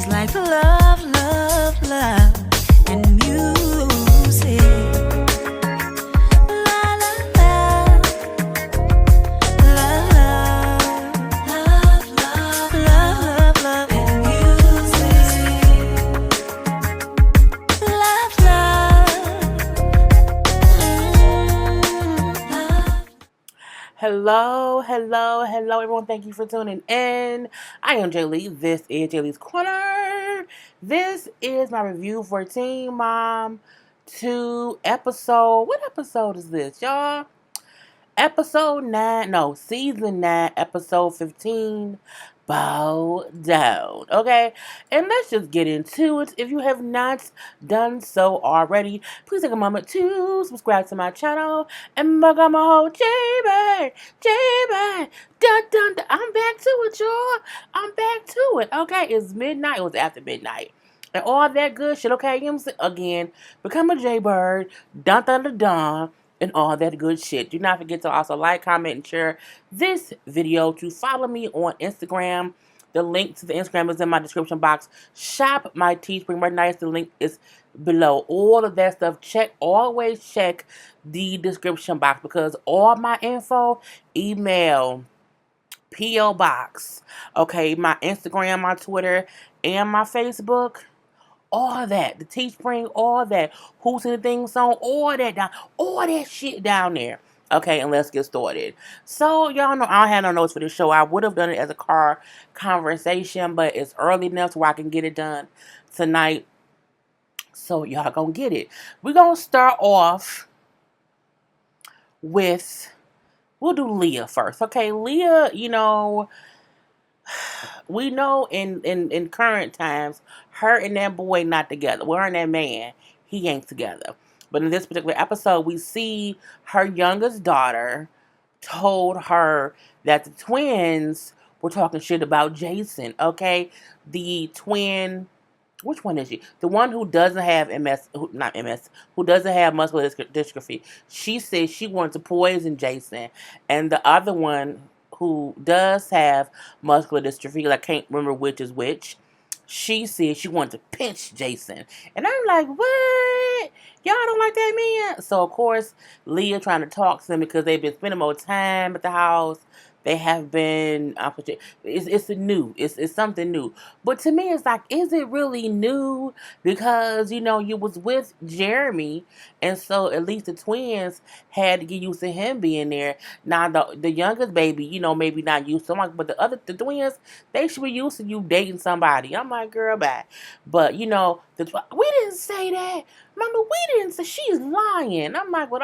like love, love, love, and music. La la la, love, love, love, love, love, and music. Love, love. Hello, everyone. Thank you for tuning in. I am Jay Lee. This is Jay Lee's Corner. This is my review for Teen Mom 2 episode. What episode is this, y'all? Season 9, episode 15, Bow Down. Okay, and let's just get into it. If you have not done so already, please take a moment to subscribe to my channel and welcome my whole J-Bag. Dun, dun, dun. I'm back to it, y'all. I'm back to it. Okay, it's midnight. It was after midnight. And all that good shit, okay? You know what I'm saying? Again, become a J-Bird. Dun, dun, dun, dun. And all that good shit. Do not forget to also like, comment, and share this video. To follow me on Instagram. The link to the Instagram is in my description box. Shop my Teespring merchandise. The link is below. All of that stuff. Always check the description box because all my info, email, P.O. Box, okay, my Instagram, my Twitter, and my Facebook. All that, the Teespring, all that, Who's in the Thing Song, all that shit down there. Okay, and let's get started. So, y'all know I don't have no notes for this show. I would have done it as a car conversation, but it's early enough so I can get it done tonight. So, y'all gonna get it. We're gonna start off with, we'll do Leah first. Okay, Leah, we know in current times, her and that boy not together. Well, her and that man, he ain't together. But in this particular episode, we see her youngest daughter told her that the twins were talking shit about Jason, okay? The twin, which one is she? The one who doesn't have who doesn't have muscular dystrophy. She said she wanted to poison Jason. And the other one who does have muscular dystrophy, I can't remember which is which, she said she wanted to pinch Jason. And I'm like, what? Y'all don't like that man? So, of course, Leah trying to talk to them because they've been spending more time at the house. They have been, it's something new. But to me, it's like, is it really new? Because, you was with Jeremy, and so at least the twins had to get used to him being there. Now, the youngest baby, maybe not used to him, but the twins, they should be used to you dating somebody. I'm like, girl, bye. But, we didn't say that. Mama, we didn't say, she's lying. I'm like, but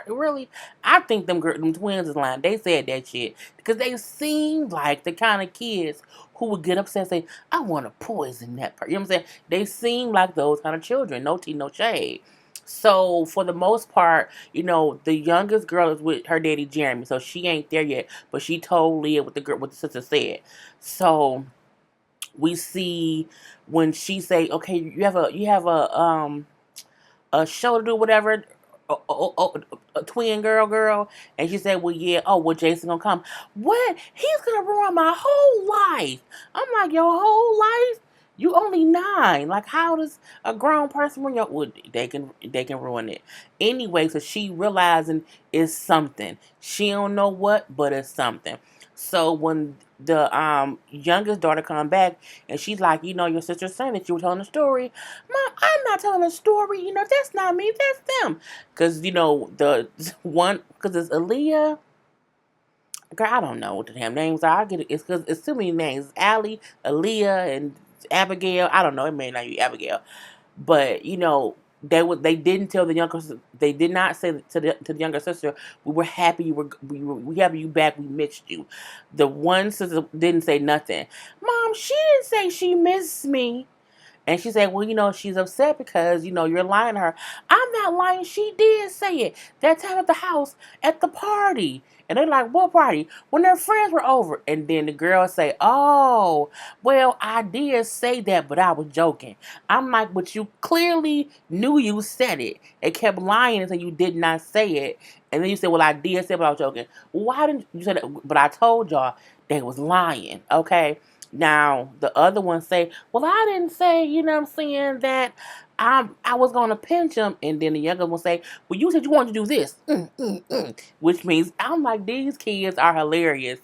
really? I think them twins is lying. They said that shit. Because they seem like the kind of kids who would get upset and say, I want to poison that person. You know what I'm saying? They seem like those kind of children. No tea, no shade. So, for the most part, the youngest girl is with her daddy, Jeremy. So, she ain't there yet. But she told Leah what the sister said. So, we see when she say, okay, you have a show to do, whatever, a twin girl, and she said, well, yeah, Jason gonna come. What? He's gonna ruin my whole life. I'm like, your whole life? You only 9. Like, how does a grown person ruin they can ruin it. Anyway, so she realizing it's something. She don't know what, but it's something. So when the youngest daughter come back and she's like, your sister's saying that you were telling a story. Mom, I'm not telling a story. That's not me. That's them. Because, the one, because it's Aaliyah. Girl, I don't know what the damn names are. I get it. It's because it's too many names. It's Allie, Aaliyah, and Abigail. I don't know. It may not be Abigail. But, they didn't tell the younger sister. They did not say to the younger sister, we were happy we happy you back. We missed you. The one sister didn't say nothing. Mom, she didn't say she missed me. And she said, well, she's upset because, you're lying to her. I'm not lying. She did say it. That time at the house, at the party. And they're like, what party? When their friends were over. And then the girl say, oh, well, I did say that, but I was joking. I'm like, but you clearly knew you said it. And kept lying until you did not say it. And then you said, well, I did say it, but I was joking. Why didn't you say that? But I told y'all they was lying, okay? Now, the other one say, well, I didn't say, you know what I'm saying, that I was going to pinch him. And then the younger one say, well, you said you wanted to do this. Which means, I'm like, these kids are hilarious.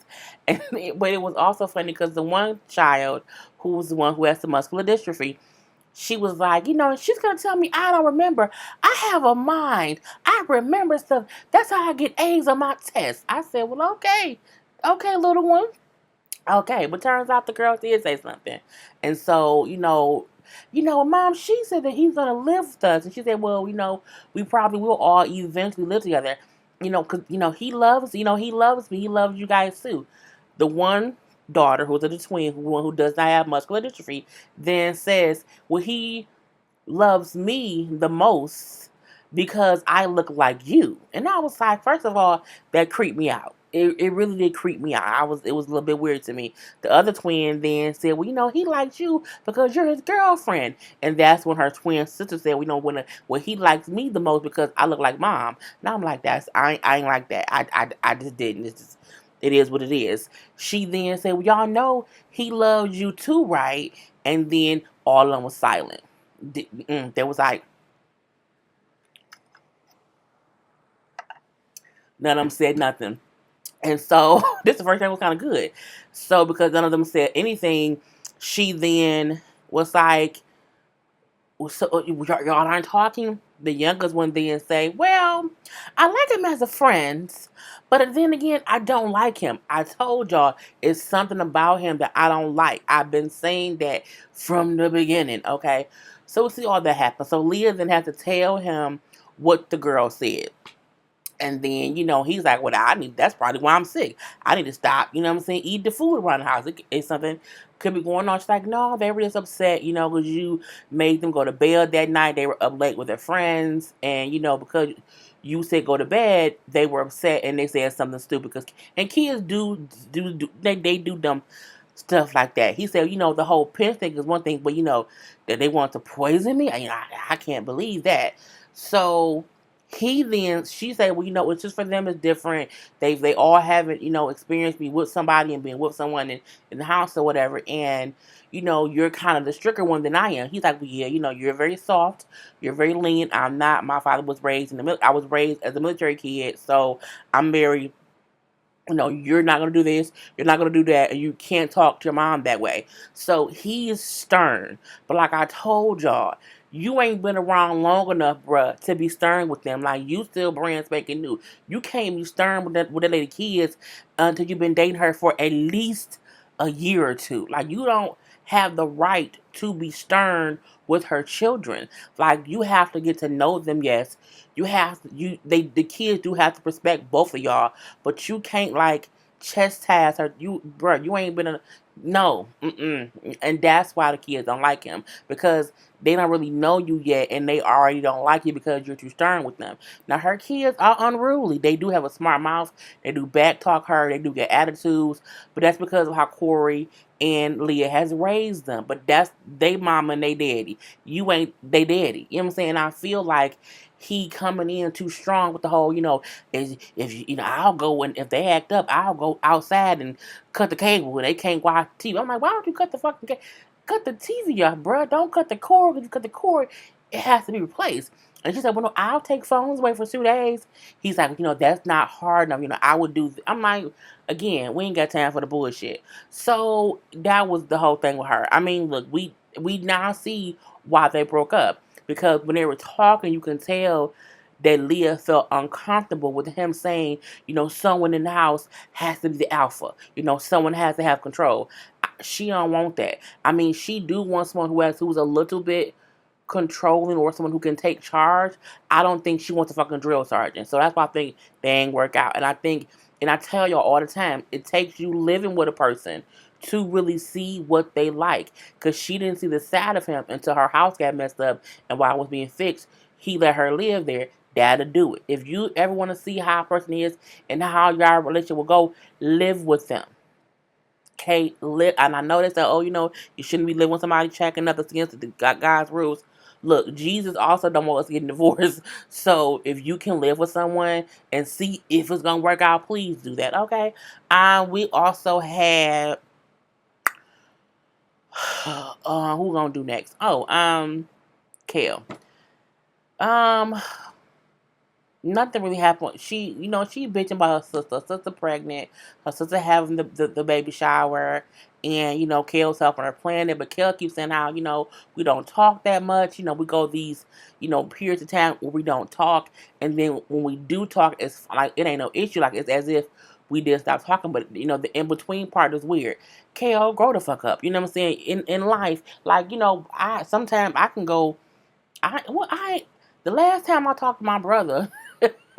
But it was also funny because the one child, who was the one who has the muscular dystrophy, she was like, she's going to tell me I don't remember. I have a mind. I remember stuff. That's how I get A's on my test. I said, well, okay. Okay, little one. Okay, but turns out the girl did say something. And so, Mom, she said that he's gonna live with us. And she said, well, we probably will all eventually live together. Because, he loves me. He loves you guys too. The one daughter, who's a twin, who does not have muscular dystrophy, then says, well, he loves me the most because I look like you. And I was like, first of all, that creeped me out. It really did creep me out. It was a little bit weird to me. The other twin then said, well, he likes you because you're his girlfriend. And that's when her twin sister said, when he likes me the most because I look like mom. Now I'm like, I ain't like that. I just didn't. It is what it is. She then said, well, y'all know he loves you too, right? And then all of them was silent. There was like, none of them said nothing. And so this the first thing was kind of good. So because none of them said anything, she then was like, so y'all aren't talking? The youngest one then say, well, I like him as a friend, but then again, I don't like him. I told y'all it's something about him that I don't like. I've been saying that from the beginning, okay? So we see all that happen. So Leah then has to tell him what the girl said. And then, he's like, well, that's probably why I'm sick. I need to stop, eat the food around the house. It's something could be going on. She's like, no, they were just upset, because you made them go to bed that night. They were up late with their friends. And, because you said go to bed, they were upset and they said something stupid. And kids they do dumb stuff like that. He said, the whole pinch thing is one thing, but, that they want to poison me. I can't believe that. So she said, well, it's just for them, it's different. They all haven't, experienced being with somebody and being with someone in the house or whatever. And, you're kind of the stricter one than I am. He's like, well, yeah, you're very soft. You're very lenient. I'm not. My father was raised I was raised as a military kid. So I'm very, you're not going to do this, you're not going to do that, and you can't talk to your mom that way. So he is stern. But like I told y'all, you ain't been around long enough, bruh, to be stern with them. Like, you still brand spanking new. You can't be stern with the lady kids until you've been dating her for at least a year or two. Like, you don't have the right to be stern with her children. Like, you have to get to know them, yes. The kids do have to respect both of y'all, but you can't like chastise her. You ain't been no, and that's why the kids don't like him, because they don't really know you yet, and they already don't like you because you're too stern with them. Now her kids are unruly. They do have a smart mouth. They do back talk her. They do get attitudes, but that's because of how Corey and Leah has raised them. But that's they mama and they daddy. You ain't they daddy. You know what I'm saying? I feel like he coming in too strong with the whole, if I'll go, and if they act up, I'll go outside and cut the cable and they can't watch TV. I'm like, why don't you cut the fucking cable? Cut the TV off, bro. Don't cut the cord. If you cut the cord, it has to be replaced. And she said, well, no, I'll take phones away for 2 days. He's like, that's not hard enough. I would do. I'm like, again, we ain't got time for the bullshit. So that was the whole thing with her. I mean, look, we now see why they broke up. Because when they were talking, you can tell that Leah felt uncomfortable with him saying, someone in the house has to be the alpha. Someone has to have control. She don't want that. I mean, she do want someone who's a little bit controlling, or someone who can take charge. I don't think she wants a fucking drill sergeant. So that's why I think they ain't work out. And I tell y'all all the time, it takes you living with a person to really see what they like. Because she didn't see the side of him until her house got messed up, and while it was being fixed, he let her live there. That'll do it. If you ever want to see how a person is and how your relationship will go, live with them. Okay, and I know they say, oh, you shouldn't be living with somebody checking up against God's rules. Look, Jesus also don't want us getting divorced. So if you can live with someone and see if it's gonna work out, please do that. Okay. We also had Who gonna do next? Oh, Kale. Um, Nothing really happened. She bitching about her sister. Her sister pregnant. Her sister having the baby shower. And, Kale's helping her plan it. But Kale keeps saying how, we don't talk that much. We go these, periods of time where we don't talk. And then when we do talk, it's like, it ain't no issue. Like, it's as if we did stop talking. But, the in-between part is weird. Kale, grow the fuck up. You know what I'm saying? In life, like, sometimes I can go, the last time I talked to my brother,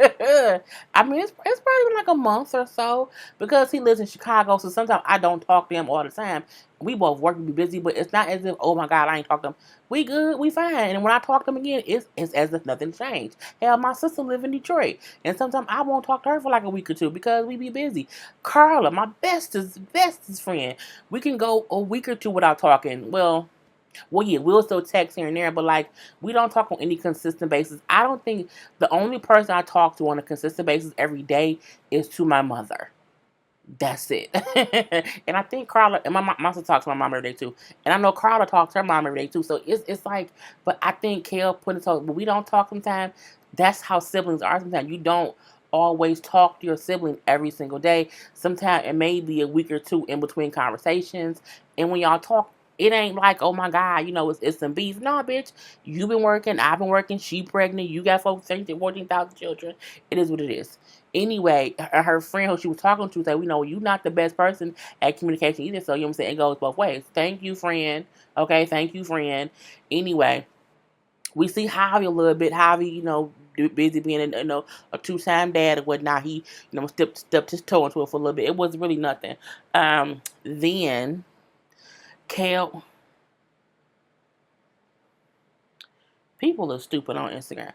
I mean, it's probably been like a month or so because he lives in Chicago. So sometimes I don't talk to him all the time. We both work and be busy, but it's not as if, oh my God, I ain't talked to him. We good, we fine. And when I talk to him again, it's as if nothing changed. Hell, my sister live in Detroit, and sometimes I won't talk to her for like a week or two because we be busy. Karla, my bestest friend, we can go a week or two without talking. Well, yeah, we'll still text here and there, but like we don't talk on any consistent basis. I don't think the only person I talk to on a consistent basis every day is to my mother. That's it. And I think Karla and my sister talks to my mom every day too. And I know Karla talks to her mom every day too. So it's like, but I think Kale put it so, but we don't talk sometimes. That's how siblings are. Sometimes you don't always talk to your sibling every single day. Sometimes it may be a week or two in between conversations. And when y'all talk, it ain't like, oh my God, it's some beef. No, bitch, you been working, I've been working, she pregnant, you got 14,000 children. It is what it is. Anyway, her friend who she was talking to said, you're not the best person at communication either. So, I'm saying? It goes both ways. Thank you, friend. Okay, thank you, friend. Anyway, we see Javi a little bit. Javi, busy being a two-time dad and whatnot. He, stepped his toe into it for a little bit. It was really nothing. Then, Kale. People are stupid on Instagram.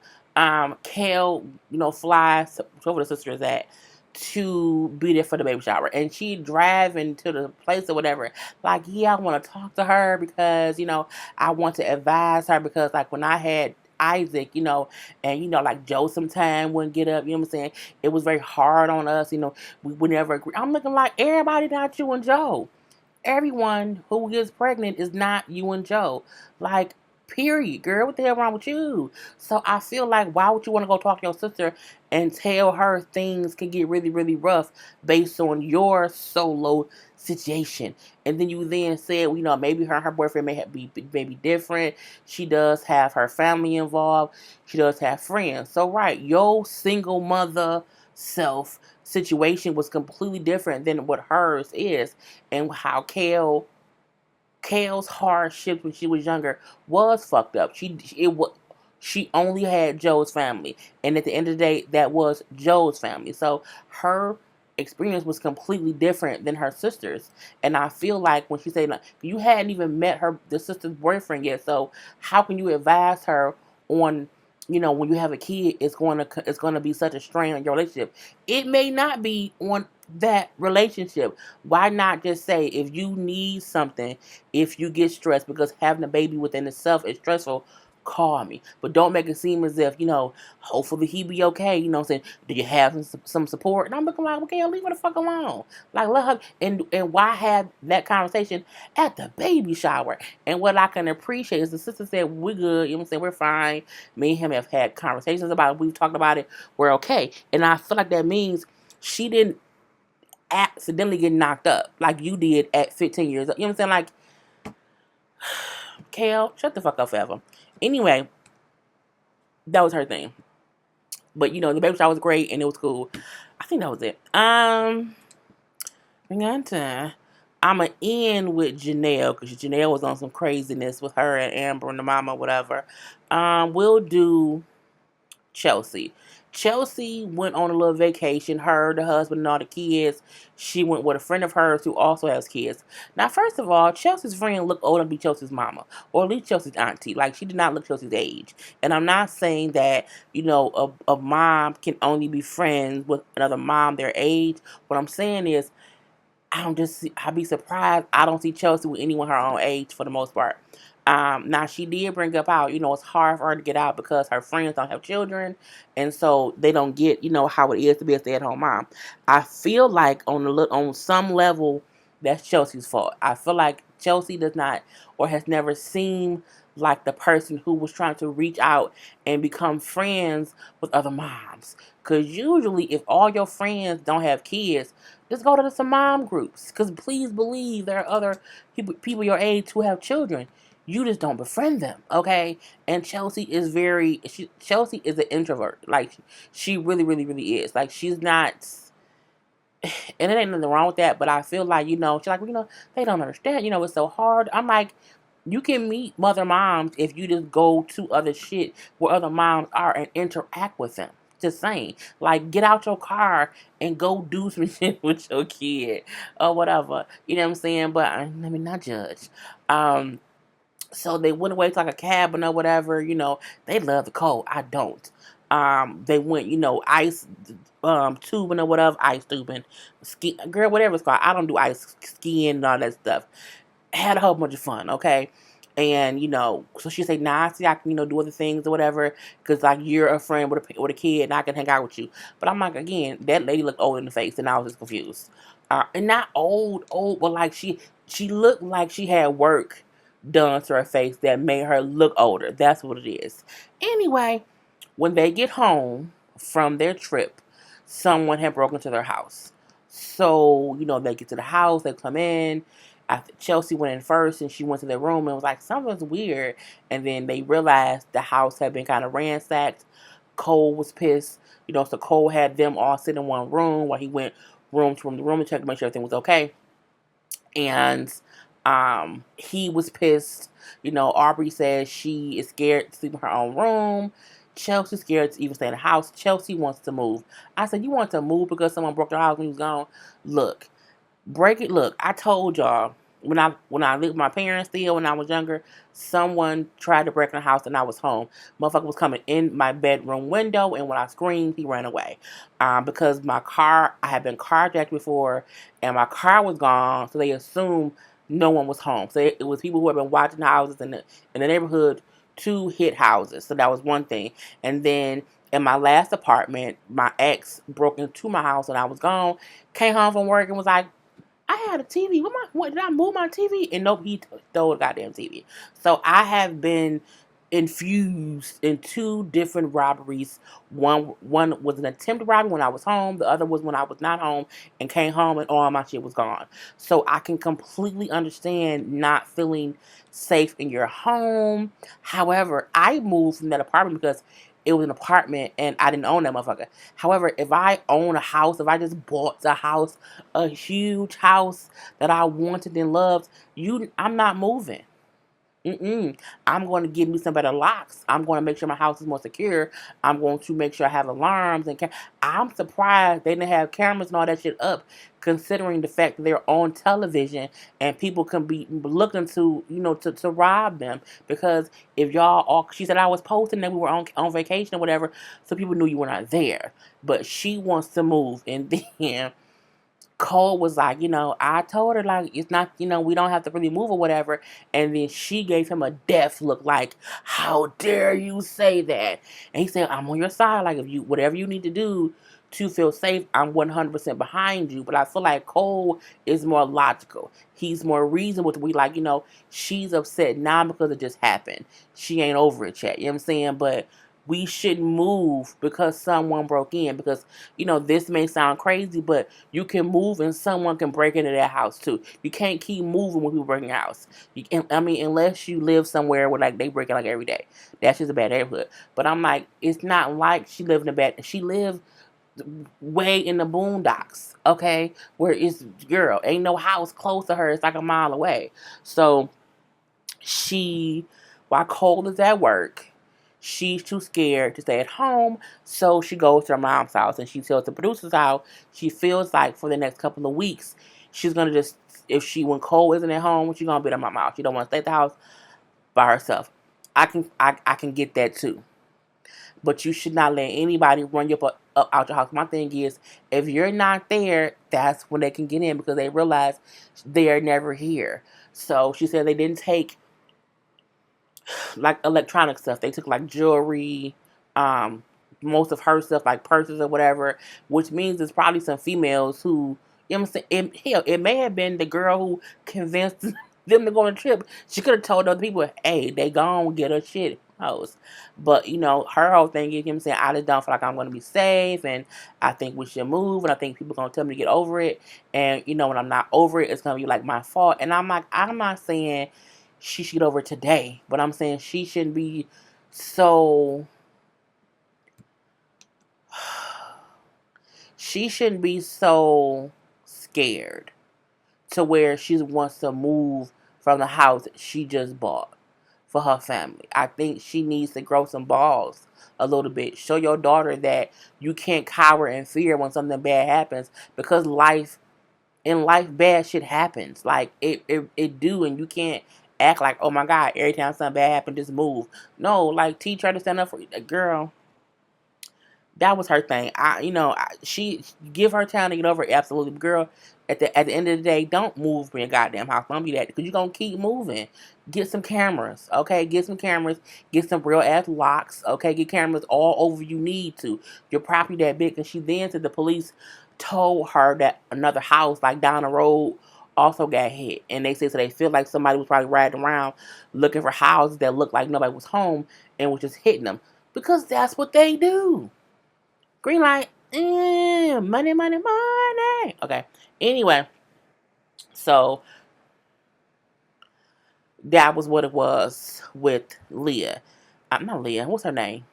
Kale, flies to where the sister is at to be there for the baby shower. And she driving to the place or whatever. Like, yeah, I want to talk to her because, I want to advise her because, like, when I had Isaac, and, like, Joe sometime wouldn't get up, you know what I'm saying? It was very hard on us, we would never agree. I'm looking like everybody, not you and Joe. Everyone who gets pregnant is not you and Joe. Like, period, girl. What the hell wrong with you? So I feel like, why would you want to go talk to your sister and tell her things can get really, really rough based on your solo situation? And then you then said, maybe her and her boyfriend be maybe different. She does have her family involved. She does have friends. So right, your single mother self situation was completely different than what hers is, and how Kale's hardship when she was younger was fucked up. She only had Joe's family, and at the end of the day, that was Joe's family. So her experience was completely different than her sister's. And I feel like when she said, like, you hadn't even met the sister's boyfriend yet, so how can you advise her on, when you have a kid, it's going to be such a strain on your relationship. It may not be on that relationship. Why not just say, if you need something, if you get stressed, because having a baby within itself is stressful, call me. But don't make it seem as if, hopefully he be okay. What I'm saying? Do you have some support? And I'm looking like, okay, leave her the fuck alone. Like, let her, and why have that conversation at the baby shower? And what I can appreciate is the sister said, we're good, what I'm saying? We're fine. Me and him have had conversations about it. We've talked about it. We're okay. And I feel like that means she didn't accidentally get knocked up like you did at 15 years old. You know what I'm saying? Like, Kale, shut the fuck up forever. Anyway, that was her thing. But the baby shower was great and it was cool. I think that was it. I'ma end with Janelle because Janelle was on some craziness with her and Amber and the mama, whatever. We'll do Chelsea. Chelsea went on a little vacation. Her, the husband, and all the kids. She went with a friend of hers who also has kids. Now, first of all, Chelsea's friend looked old enough to be Chelsea's mama, or at least Chelsea's auntie. Like, she did not look Chelsea's age. And I'm not saying that, a mom can only be friends with another mom their age. What I'm saying is, I'd be surprised I don't see Chelsea with anyone her own age for the most part. Now she did bring up how, it's hard for her to get out because her friends don't have children, and so they don't get, how it is to be a stay-at-home mom. I feel like on some level, that's Chelsea's fault. I feel like Chelsea does not or has never seemed like the person who was trying to reach out and become friends with other moms. Because usually, if all your friends don't have kids, just go to some mom groups. Because please believe there are other people your age who have children. You just don't befriend them, okay? And Chelsea is an introvert. Like, she really, really, really is. Like, she's not, and it ain't nothing wrong with that, but I feel like, she's like, they don't understand, it's so hard. I'm like, you can meet mother moms if you just go to other shit where other moms are and interact with them. Just saying. Like, get out your car and go do some shit with your kid or whatever. You know what I'm saying? But let me not judge. So they went away to like a cabin or whatever. They love the cold. I don't. They went, ice tubing or whatever, ice tubing, ski, girl, whatever it's called. I don't do ice skiing and all that stuff. Had a whole bunch of fun, okay? And, so she said, nah, see, I can, do other things or whatever, because, like, you're a friend with a kid, and I can hang out with you. But I'm like, again, that lady looked old in the face, and I was just confused. And not old, but, like, she looked like she had work done to her face that made her look older. That's what it is. Anyway, when they get home from their trip, someone had broken into their house. So, they get to the house, they come in. After Chelsea went in first, and she went to their room and was like, something's weird. And then they realized the house had been kind of ransacked. Cole was pissed. So Cole had them all sit in one room while he went room to room to check to make sure everything was okay. And he was pissed. Aubrey says she is scared to sleep in her own room. Chelsea's scared to even stay in the house. Chelsea wants to move. I said, you want to move because someone broke your house when you was gone? Look, break it. Look, I told y'all when I lived with my parents still when I was younger, someone tried to break in the house and I was home. Motherfucker was coming in my bedroom window, and when I screamed, he ran away. Because I had been carjacked before, and my car was gone, so they assumed no one was home. So it was people who had been watching houses in the neighborhood to hit houses. So that was one thing. And then in my last apartment, my ex broke into my house and I was gone. Came home from work and was like, I had a TV. What did I move my TV? And nope, he stole the goddamn TV. So I have been infused in two different robberies. One was an attempted robbery when I was home. The other was when I was not home and came home and all my shit was gone. So I can completely understand not feeling safe in your home. However, I moved from that apartment because it was an apartment and I didn't own that motherfucker. However, if I own a house, if I just bought a house, a huge house that I wanted and loved, I'm not moving. I'm going to give me some better locks. I'm going to make sure my house is more secure. I'm going to make sure I have alarms and I'm surprised they didn't have cameras and all that shit up, considering the fact that they're on television and people can be looking to to rob them. Because if y'all all, she said I was posting that we were on vacation or whatever, so people knew you were not there. But she wants to move, and then Cole was like, I told her, like, it's not, we don't have to really move or whatever. And then she gave him a death look, like, how dare you say that? And he said, I'm on your side. Like, if whatever you need to do to feel safe, I'm 100% behind you. But I feel like Cole is more logical. He's more reasonable to be like, she's upset now because it just happened. She ain't over it yet. You know what I'm saying? But we shouldn't move because someone broke in. Because, this may sound crazy, but you can move and someone can break into that house too. You can't keep moving when people break in your house. Unless you live somewhere where, like, they break in, like, every day. That's just a bad neighborhood. But I'm like, it's not like she lived she lived way in the boondocks, okay? Where it's, girl, ain't no house close to her. It's like a mile away. So, while Cole is at work, she's too scared to stay at home, so she goes to her mom's house and she tells the producers how she feels like for the next couple of weeks she's gonna just, when Cole isn't at home, she's gonna be at her mom's house. She don't want to stay at the house by herself. I can get that too, but you should not let anybody run you up out your house. My thing is, if you're not there, that's when they can get in because they realize they're never here. So she said they didn't take like electronic stuff. They took like jewelry, most of her stuff, like purses or whatever, which means there's probably some females who, what I'm saying, it may have been the girl who convinced them to go on a trip. She could have told other people, hey, they gone get her shit house. But, her whole thing is him saying, I just don't feel like I'm going to be safe, and I think we should move, and I think people are going to tell me to get over it. And, when I'm not over it, it's going to be like my fault. And I'm like, I'm not saying she should get over it today, but I'm saying she shouldn't be so... She shouldn't be so scared to where she wants to move from the house she just bought for her family. I think she needs to grow some balls a little bit. Show your daughter that you can't cower in fear when something bad happens, because in life bad shit happens. Like it do, and you can't act like, oh my God, every time something bad happens, just move. No, like teach her to stand up for you. Girl, that was her thing. She give her time to get over it, absolutely. But girl, at the end of the day, don't move from your goddamn house. Don't be that, because you're gonna keep moving. Get some cameras, okay? Get some cameras. Get some real ass locks, okay? Get cameras all over you need to. Your property that big. And she then said the police told her that another house like down the road also got hit, and they said so they feel like somebody was probably riding around looking for houses that looked like nobody was home and was just hitting them, because that's what they do. Green light. Money, money, money. Okay. Anyway, so that was what it was with Leah. Not Leah. What's her name?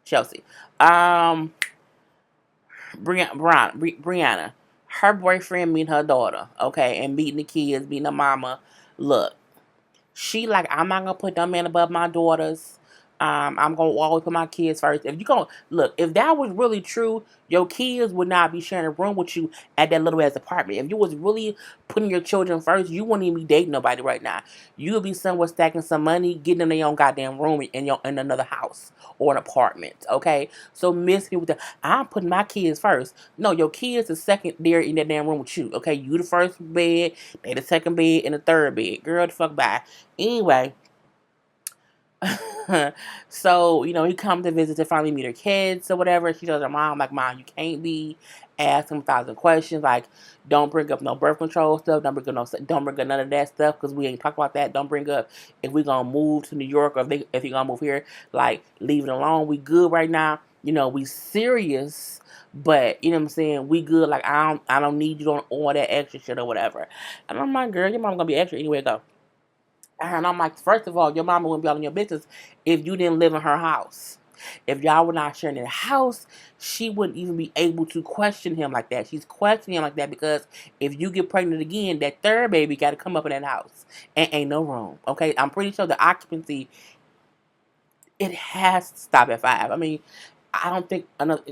Chelsea. Brianna. Her boyfriend meeting her daughter. Okay, and meeting the kids, meeting her mama. Look, she like, I'm not gonna put that man above my daughters. I'm gonna always put my kids first. If you gonna look, if that was really true, your kids would not be sharing a room with you at that little ass apartment. If you was really putting your children first, you wouldn't even be dating nobody right now. You would be somewhere stacking some money, getting in their own goddamn room in another house or an apartment. Okay, so miss me with the I'm putting my kids first. No, your kids is secondary in that damn room with you. Okay, you the first bed, they the second bed, and the third bed. Girl, the fuck bye. Anyway, so, he comes to visit to finally meet her kids or whatever. She tells her mom, like, Mom, you can't be asking 1,000 questions. Like, don't bring up no birth control stuff. Don't bring up none of that stuff, because we ain't talk about that. Don't bring up if we gonna move to New York, or if you gonna move here. Like, leave it alone. We good right now. We serious. But you know what I'm saying, we good. Like, I don't need you on all that extra shit or whatever. And I'm like, girl, your mom gonna be extra anyway. Go. And I'm like, first of all, your mama wouldn't be all in your business if you didn't live in her house. If y'all were not sharing the house, she wouldn't even be able to question him like that. She's questioning him like that because if you get pregnant again, that third baby got to come up in that house. And ain't no room. Okay? I'm pretty sure the occupancy, it has to stop at 5. I mean, I don't think another...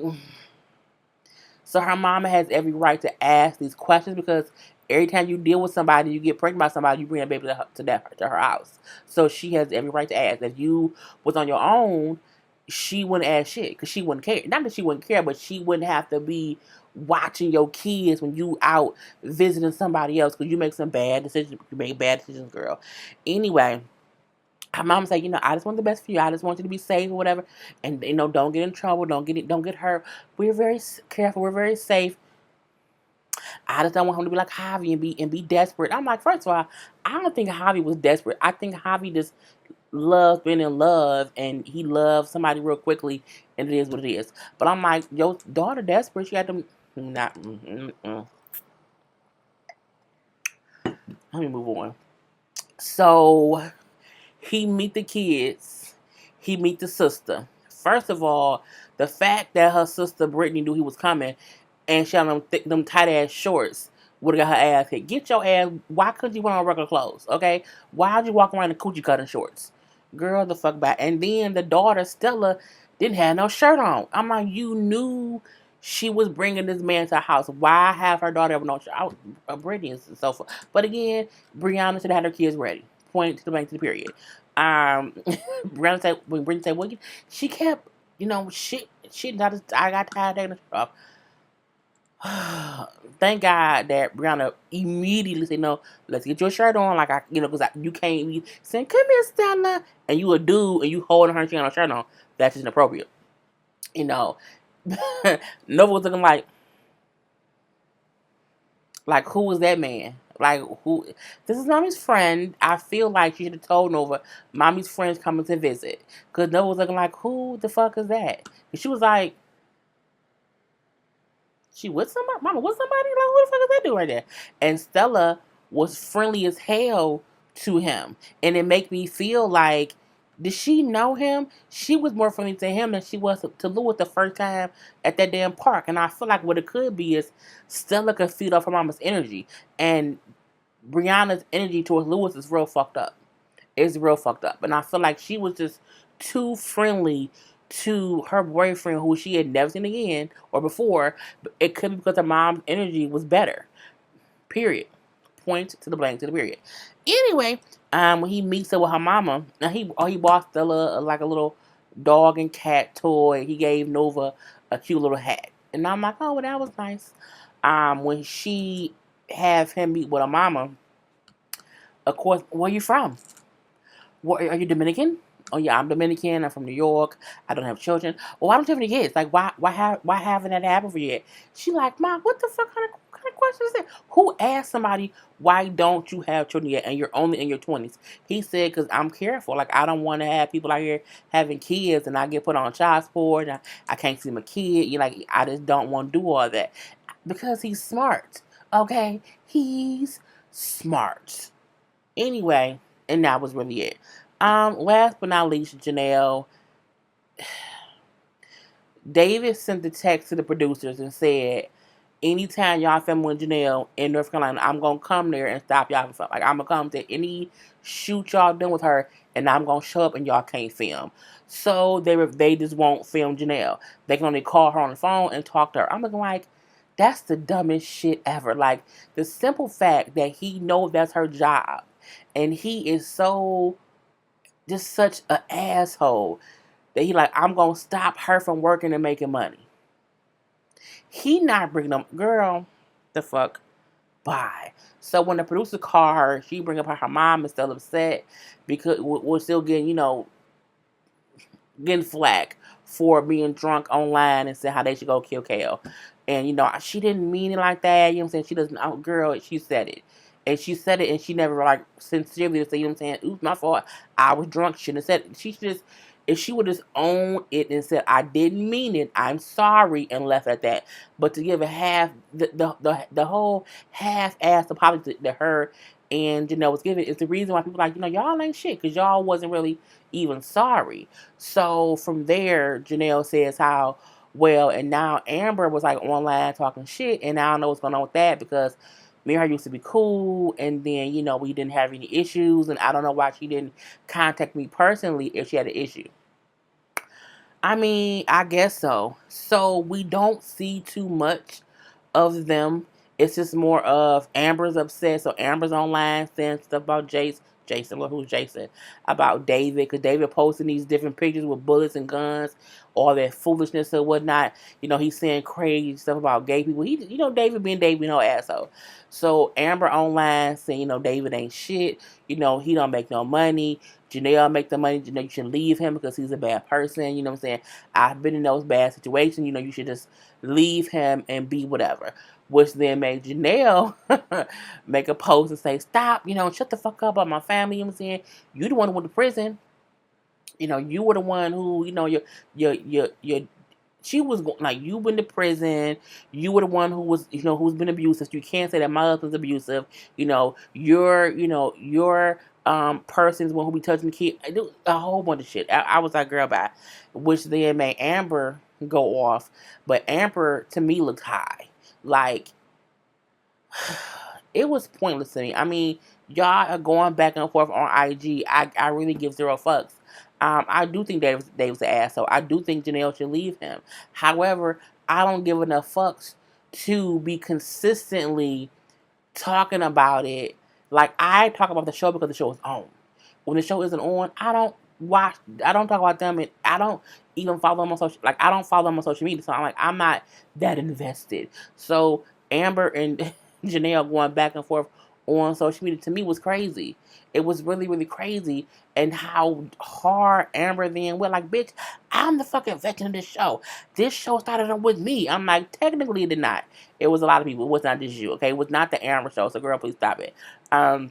So her mama has every right to ask these questions, because every time you deal with somebody, you get pregnant by somebody, you bring a baby to her house. So she has every right to ask. If you was on your own, she wouldn't ask shit, because she wouldn't care. Not that she wouldn't care, but she wouldn't have to be watching your kids when you out visiting somebody else, because you make some bad decisions. You make bad decisions, girl. Anyway, her mom said, I just want the best for you. I just want you to be safe or whatever. And, don't get in trouble. Don't get hurt. We're very careful. We're very safe. I just don't want him to be like Javi and be desperate. I'm like, first of all, I don't think Javi was desperate. I think Javi just loves being in love, and he loves somebody real quickly, and it is what it is. But I'm like, your daughter desperate. She had to not. Let me move on. So he meet the kids. He meet the sister. First of all, the fact that her sister Brittany knew he was coming, and she had them tight ass shorts, would have got her ass hit. Get your ass. Why couldn't you put on regular clothes? Okay, why'd you walk around in coochie cutting shorts? Girl, the fuck back. And then the daughter Stella didn't have no shirt on. I'm like, you knew she was bringing this man to the house. Why have her daughter have no shirt? Brittany and so forth. But again, Brianna should have had her kids ready. Point to the bank to the period. Brianna said, when Brittany said, well, she kept, shit. I got tired of taking the shirt off. Thank God that Brianna immediately said, no, let's get your shirt on. Like, because you can't be saying, come here, Stella. And you a dude and you holding her and she got no shirt on. That's just inappropriate. Nova was looking like, Like, who was that man? Like, who? This is mommy's friend. I feel like she should have told Nova, mommy's friend's coming to visit. Because Nova was looking like, who the fuck is that? And she was like, she with somebody? Mama with somebody? Like, who the fuck is that dude right there? And Stella was friendly as hell to him. And it made me feel like, did she know him? She was more friendly to him than she was to Louis the first time at that damn park. And I feel like what it could be is Stella could feed off her mama's energy. And Brianna's energy towards Louis is real fucked up. It's real fucked up. And I feel like she was just too friendly to her boyfriend who she had never seen again or before. But it could be because her mom's energy was better. Period. Point to the blank to the period. Anyway, when he meets up with her mama, and he bought Stella like a little dog and cat toy. He gave Nova a cute little hat. And I'm like, oh, well, that was nice. When she have him meet with her mama, of course, where you from? What, are you Dominican? Oh yeah, I'm Dominican. I'm from New York. I don't have children. Well, why don't you have any kids? Like, why haven't that happened for you yet? She like, Mom, what the fuck kind of question is that? Who asked somebody why don't you have children yet and you're only in your 20s? He said, because I'm careful. Like, I don't want to have people out here having kids and I get put on child support and I can't see my kid. You like, I just don't want to do all that because he's smart. Okay, he's smart. Anyway, and that was really it. Last but not least, Janelle. David sent the text to the producers and said, anytime y'all film with Janelle in North Carolina, I'm gonna come there and stop y'all from like I'm gonna come to any shoot y'all done with her and I'm gonna show up and y'all can't film. So they just won't film Janelle. They can only call her on the phone and talk to her. I'm looking like that's the dumbest shit ever. Like the simple fact that he knows that's her job and he is so just such an asshole that he like, I'm gonna stop her from working and making money. He not bringing them, girl, the fuck, bye. So when the producer call her, she bring up her mom is still upset because we're still getting, getting flack for being drunk online and said how they should go kill Kale. And, she didn't mean it like that. You know what I'm saying? She doesn't, oh, girl, she said it. And she said it and she never, like, sincerely say, you know what I'm saying? Oops, my fault. I was drunk. She shouldn't have said it. She just, if she would just own it and said, I didn't mean it. I'm sorry and left at that. But to give a the whole half-assed apology that her and Janelle was giving is the reason why people are like, y'all ain't shit because y'all wasn't really even sorry. So from there, Janelle says how, well, and now Amber was like online talking shit, and I don't know what's going on with that because me and her used to be cool, and then, we didn't have any issues, and I don't know why she didn't contact me personally if she had an issue. I mean, I guess so. So we don't see too much of them. It's just more of Amber's upset. So Amber's online saying stuff about Jason, well, who's Jason? About David, because David posting these different pictures with bullets and guns, all that foolishness or whatnot. He's saying crazy stuff about gay people. David being David, no asshole. So Amber online saying, David ain't shit. He don't make no money. Janelle make the money. You should leave him because he's a bad person. You know what I'm saying? I've been in those bad situations. You should just leave him and be whatever. Which then made Janelle make a post and say, stop, shut the fuck up about my family. You know what I'm saying? You the one who went to prison. You were the one who, your she was like, you went to prison. You were the one who was, who's been abusive. You can't say that my husband's abusive. Your person's one who be touching the kid. A whole bunch of shit. I was like, girl, bye. Which then made Amber go off. But Amber, to me, looked high. Like, it was pointless to me. I mean, y'all are going back and forth on IG. I really give zero fucks. I do think David's an asshole. I do think Janelle should leave him. However, I don't give enough fucks to be consistently talking about it. Like, I talk about the show because the show is on. When the show isn't on, I don't talk about them, and I don't even follow them on social, like, I don't follow them on social media, so I'm not that invested. So Amber and Janelle going back and forth on social media to me was crazy. It was really, really crazy. And how hard Amber then went, like, bitch, I'm the fucking veteran of this show. This show started with me. I'm like, technically it did not. It was a lot of people. It was not just you, okay? It was not the Amber show. So, girl, please stop it. You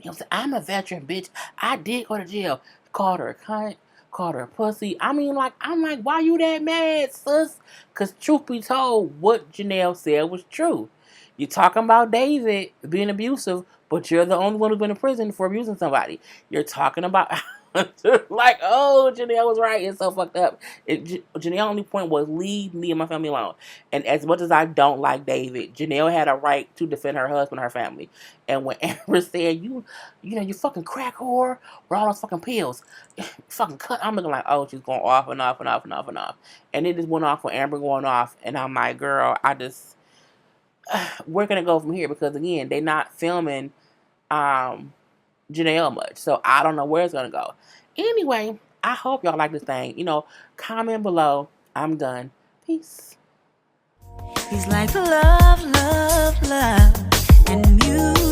know, I'm a veteran, bitch. I did go to jail. Called her a cunt. Called her a pussy. I mean, like, I'm like, why you that mad, sis? Because truth be told, what Janelle said was true. You're talking about David being abusive, but you're the only one who's been in prison for abusing somebody. You're talking about, like, oh, Janelle was right. It's so fucked up. Janelle's only point was leave me and my family alone. And as much as I don't like David, Janelle had a right to defend her husband and her family. And when Amber said, you know, you fucking crack whore with all those fucking pills, fucking cut, I'm looking like, oh, she's going off and off and off and off and off. And it just went off with Amber going off. And I'm like, girl, we're gonna go from here because again, they're not filming Janelle much, so I don't know where it's gonna go. Anyway, I hope y'all like this thing. You know, comment below. I'm done. Peace. He's like love, love, love, and music.